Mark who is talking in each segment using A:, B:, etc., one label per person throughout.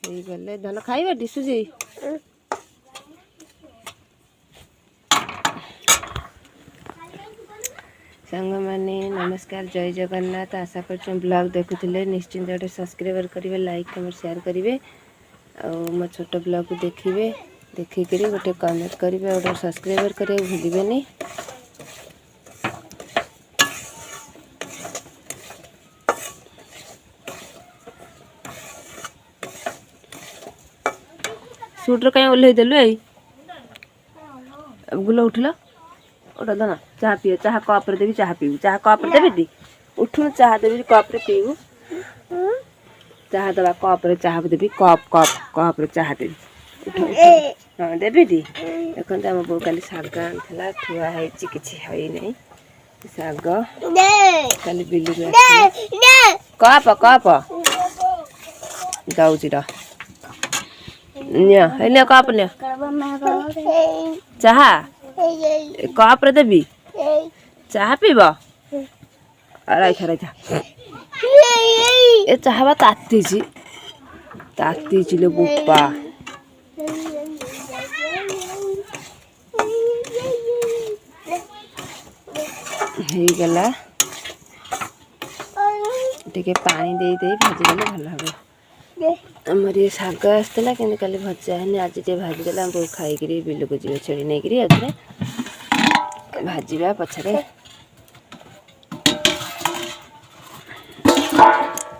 A: गले धन खाइबा दिसुजी सांग माने नमस्कार जय जगन्नाथ। आशा कर ब्लॉग देखुले निश्चिंत गोटे सब्सक्राइब करेंगे, लाइक कमेंट शेयर करेंगे और मो छोट ब्लॉग को देखिए, देखिक गोटे कमेंट करेंगे और सब्सक्राइब करने भूलें। सूटर कहीं ओल्हे देलु अब गुलो उठल उठ दना चाह पी, चाह कप देवी, चाह पीबू, चाह कप देवी उठुन चाह देवी कप पीबू, चाह दबा कप चाह देवी, कप कप कप चाह देवी हाँ देवी दी। देखते आम बो काली शाग आना थुआ है कि नहीं शाग काली बिलु कप कप जाऊँ कप न चाह कप देवी चाह पीब रही रही ए चाह ताती लो बोपा गला टे पानी दे भाजीगले भल हम। आमर ये शाग आसला कि भजा है आज भाजीदेला बो खाई बिल को जी छेड़ी नहीं आगे भाजवा पछरे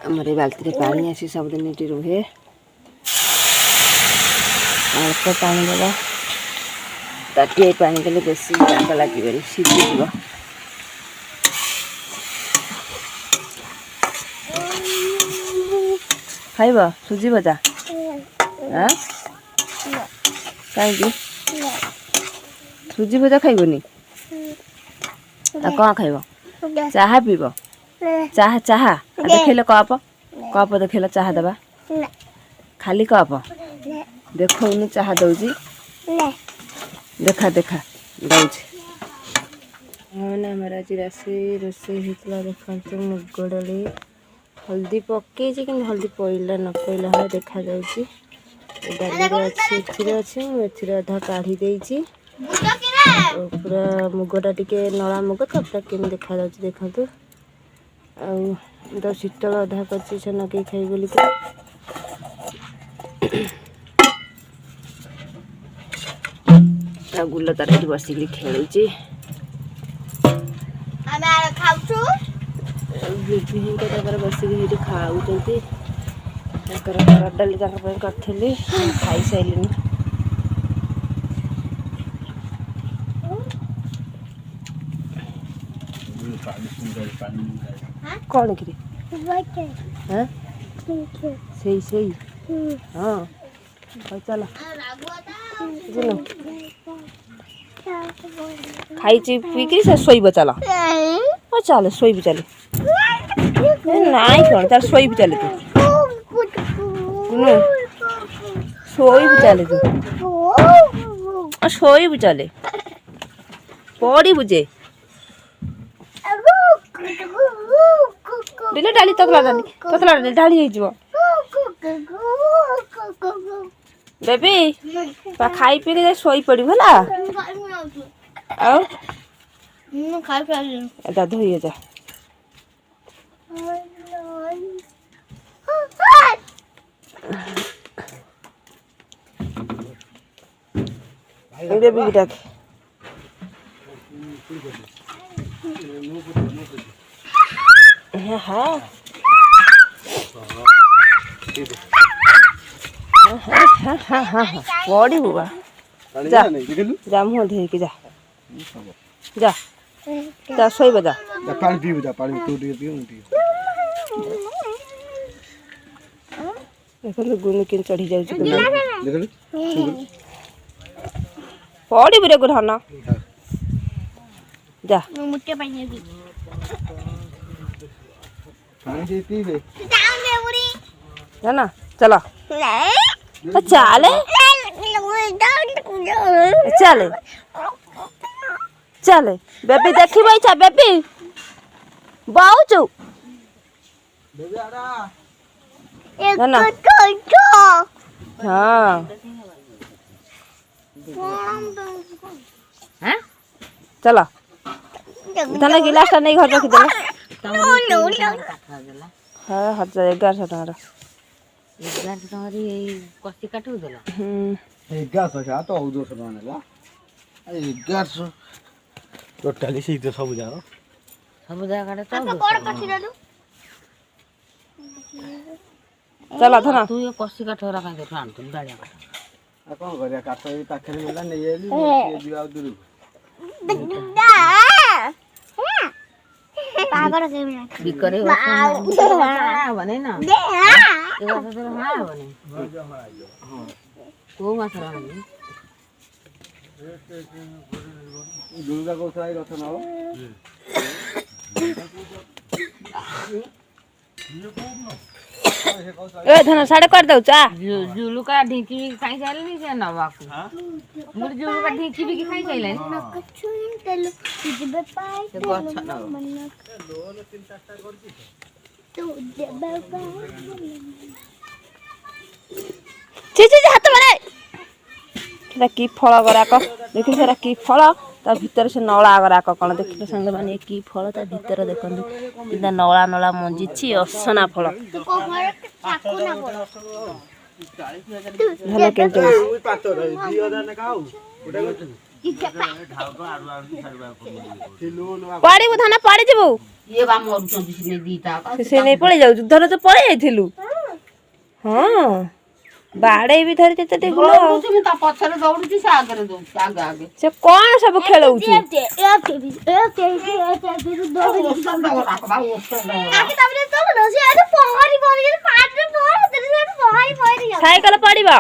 A: आमर बाल्टी पानी आसी सबदिन ये रुहे अल्प पानी देवा ताटिए पानी देले बेसी राग लगे सीझीज खाइब सुजी भजा हाँ कहीं सुजी भजा खाइबनी कौन खाइब चाह पीब चाह चाह देखेल कप कप देखेल चाह दबा खाली कप देखौनु चाह दौजी देखा देखा दौजी मैंने आम आज रोसे होता देखा मुग डाली हल्दी पकई कि हल्दी पड़ा न पड़ा हाँ देखा जाऊँगी डाली अच्छी अधा काढ़ी देती पूरा मुगटा टिके नला मुग तो पूरा केमी देखा देखा आ शीतल अधा कर छेना के खाई बोली गुल तार बसिक खेलुची बसिक खाऊँ डाली करी खाई सारे कौन कि हाँ चल खाई पीक शोब चल चल शोब चल नाई कौन चल शोब चल तू शोब चल तू शोब चले पड़ू जे डिले डाली ततला डाली ढाली बेबी खाई पी के शोई पड़ी भला धोई जा बेबी डाक हाँ बड़ी हुआ जा जा मुँह धो के जा जा जा शोब जा
B: पानी पीब जा पानी तो
A: देख गुण के चढ़ी जाऊँ पड़ी बुरे को धन जा ना चलो चले चले चले बेबी देखी बैठा बेबी बहु ना हाँ
B: हैं
A: चलो धन गिलास टा नहीं घर रखी देला हाँ 1100 टଙ୍କା
B: 11 ଟଙ୍କାରେ ଏଇ କଷି କାଟୁ ଦେଲା
C: 1100 ତ 200 ଟଙ୍କା ନେଲା 1100 ଟୋଟାଲି ସେଇ ତ ସବୁ
B: ଜାଗାରେ ତ
A: चलो धन
B: ତୁ ଏ କଷି କାଠ ଗୁରା କାଇଁ ଦେଖୁ ଆଣୁଥିଲୁ ଡାଳିଆ କାଠ
C: ଆଉ କଣ କରିବା କାଠ ଏଇ ପାଖରେ ମିଳିଲା ନେଇ ଆଇଲି ସିଏ ଯିବା ଆଉ ଦୂରକୁ
B: ବିକରେ ହବନି ନା ଏ ଗଛ ତୋର ହଣା ହବନି କୋଉ ମାସରେ ଆଣିବି
C: ଦୁର୍ଗା କହୁଥିଲା ଏଇ ଗଛ ନବ
A: ए धन साढ़े कर दऊ चा
B: जुलुका ढिंकी भी खाई जाइलनी से नवाकू मोर जुलुका ढिंकी भी खाई जाइलनी से गछ न
A: ची हाथ मारे सेटा की फल गराक देखि सेटा की फल ता भीतर से नळा गराक कोन देखि संग माने की फल ता भीतर देखंदु किदा नळा नळा मंजी छी असना फल भले केंते पड़ी धन पड़ी जबू
B: ये बा मोर चंदी से दीता
A: से नहीं पड़ी जाऊ धर तो पड़ी जाइथिलु हां बाड़े भी धरि ते गुलो
B: तुम ता पछरे दौड़ुची से आगे दौड़ आगे आगे
A: से कोन सब खेलौछु साइकिल पड़ीबा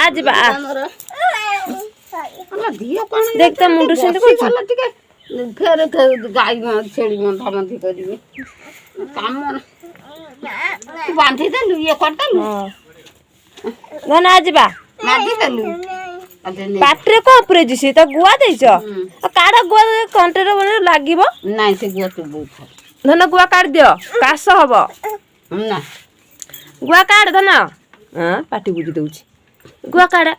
A: आज बा देख त मुंडू से
B: फेर गाई छेड़ी धमती करिवे काम बांधी देलु ये कर देलु
A: धन आज बा
B: मादी देलु
A: पाटरे को ऊपर जिसी त गुआ देछ काडा गुआ कंटेर बने लागिबो
B: नहीं से गुआ तो बहुत
A: धन गुआ काट दियो कास हबो
B: ना
A: गुआ काट धन हां पाटी बुझी दउची गुआ काडा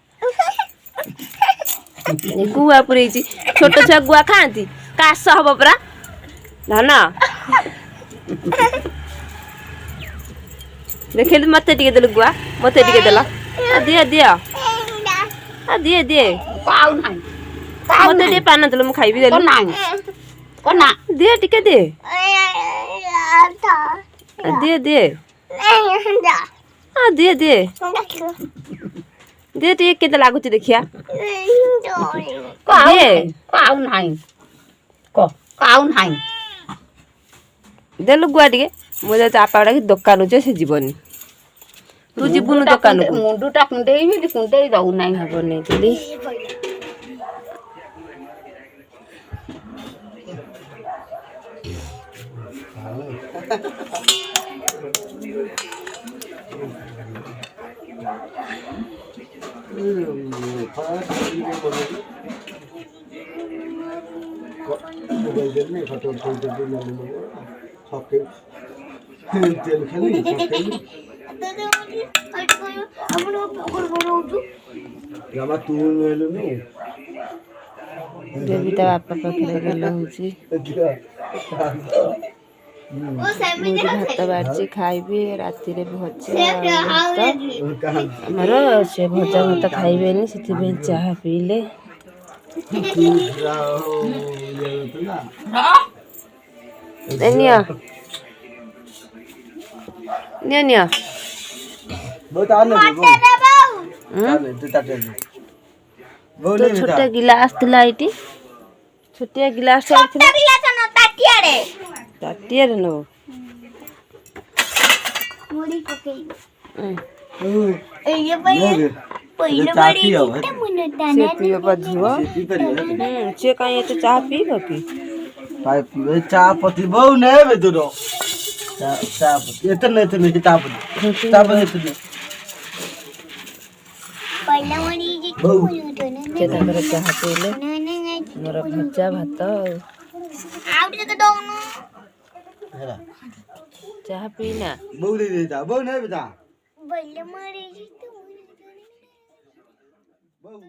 A: गुआ पुरेची छोट छुआ गुआ खांती कास हबो परा धन देखिल मते टिके देलु गुआ मते टिके देला दिया दिया आ दिए दिए
B: पाउ नहीं
A: मते दे पान देलु म खाइबी देलु
B: नहीं कोना
A: दे टिके दे दे दे आ दे दे दे टिके केते लागुची देखिया दे
B: पाउ नहीं पाउ नहीं
A: देलु गुआ टिके मो जा चापाडा की दुकान जे से जीवनी तू जीवनु दुकान को
B: मुंडूटा कुंडेई भी कुंडेई दउ नहीं
A: हबो नहीं दिली देवी ता बापा पाखरे गेला होची भात बाड़ी खाइबे राति रे भजा हमर से भजा भात खाइबेनी सेति चाह पीले निया निया निया
C: बहुत आने
A: तो छोटा गिलास थिला इटी छोटिया गिलास थिला ताटिया रे नो
D: मुड़ी पकई
C: ये
D: पहिले बड़ी चिट्टा मुनता
A: से पियो बधियो से काई तो चाह पीबो की
C: पाइप चाह पत्ती बहु ने बे दुरो चाह पत्ती इतने चाह पत्ती
D: पहिले बड़ी चिट्टा मुनता ने
A: के ताकर चाह पीले मोर भजा भात
D: आउट के दउनु
C: हेरा
A: चाह पीना
C: बहु दे जा बहु ने बेटा
D: पहिलं मरी जिथं म्हणत होतं ना.
C: भाऊ